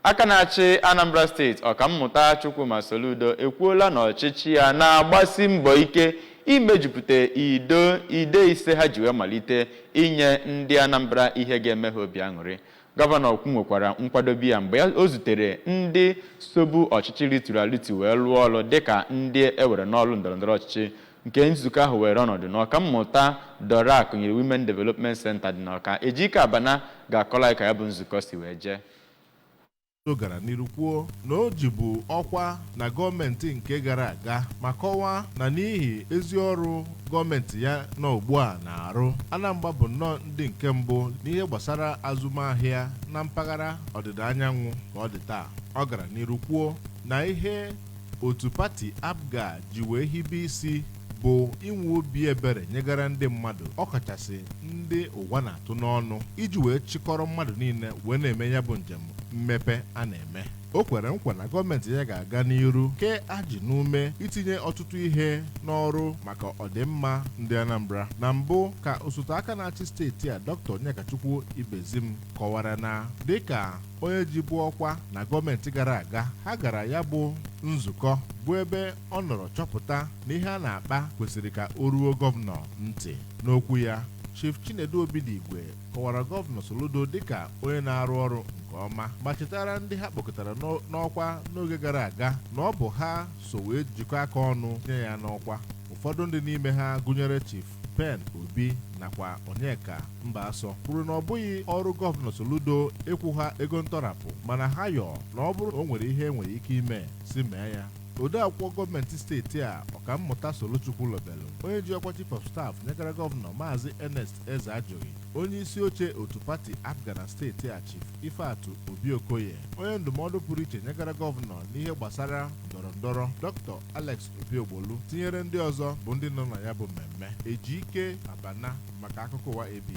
aka na-achị Anambra Steeti Ọkammụta Chukwuma Soludo ekwuola na ọchịchị ya na-agbasi mbọ ike imejupụta ide ise ha ji wee malite inye ndị Anambra ihe ga-eme ha obi aṅụrị. Gọvanọ nwekwara nkwadobe ya mgbe o zutere ndị sobu ọchịchị rituru alitu wee lụọ ọrụ dịka ndị ewere n'ọrụ ndọrọndọrọ ọchịchị nke nzukọ ahụ were ọnọdụ n'Ọkammụta Dorak nyere Women Development Center dị n'Ọka. Ejike Abana ga-akọla ka ya bụ nzukọ si wee jee. O gara n'iru kwuo na o jibu ọkwa na gọọmenti nke gara aga ma kọwaa na n'ihi ezi ọrụ gọọmenti ya nọ ugbu a na-arụ, Anambra bụ nnọọ ndị nke mbụ n'ihe gbasara azụmahịa na mpaghara ọdịda anyanwụ ka ọ dị taa. Ọ gara n'iru kwuo na ihe otu pati APGA ji wee hibe isi bụ inwe obi ebere nyegara ndị mmadụ, ọkachasị ndị ụwa na-atụ n'ọnụ, iji wee chịkọrọ mmadụ niile wee na-eme ya bụ njem mmepe a na-eme. O kwere nkwa na gọọmenti ya ga-aga n'iru ke ajị n'ume itinye ọtụtụ ihe n'ọrụ maka ọdịmma ndị Anambra. Na mbụ ka osote aka na-achị steeti a Dr. Nyekachukwu Ibezim kọwara na dịka onye jibu ọkwa na gọọmenti gara aga, ha gara ya bụ nzukọ bụ ebe ọ nọrọ chọpụta na ihe a na-akpa kwesịrị ka o ruo gọvanọ ntị. N'okwu ya, Chief Chinedu Obidigwe kọwara gọvanọ Soludo dịka onye na-arụ ọrụ nke ọma ma chetara ndị ha kpọkọtara n'ọkwa n'oge gara aga na ọ bụ ha so wee jikọ aka ọnụ nye ya n'ọkwa. Ụfọdụ ndị n'ime ha gụnyere Chief Pen Obi nakwa Onyeka Mbaasọ kwuru na ọ bụghị ọrụ gọvanọ Soludo ịkwụ ha ego ntọrapụ, mana ha yọọ na ọ bụrụ na o nwere ihe enwere ike ime si mee ya. Odeakwụkwọ gọọmenti steeti a Ọkammụta Soluchukwu Lobelu, onye ji ọkwa Chief of Staff nyegara gọvanọ Maazị Ernest Eze Ajụghị, onye isi oche otu pati APGA na steeti a Chief Ifeatụ Obi Okoye, onye ndụmọdụ pụrụ iche nyegara gọvanọ n'ihe gbasara ndọrọndọrọ Dr. Alex Obiogboru, tinyere ndị ọzọ bụ ndị nọ na ya bụ mmemme. Ejike Abana maka akụkọ ụwa AB.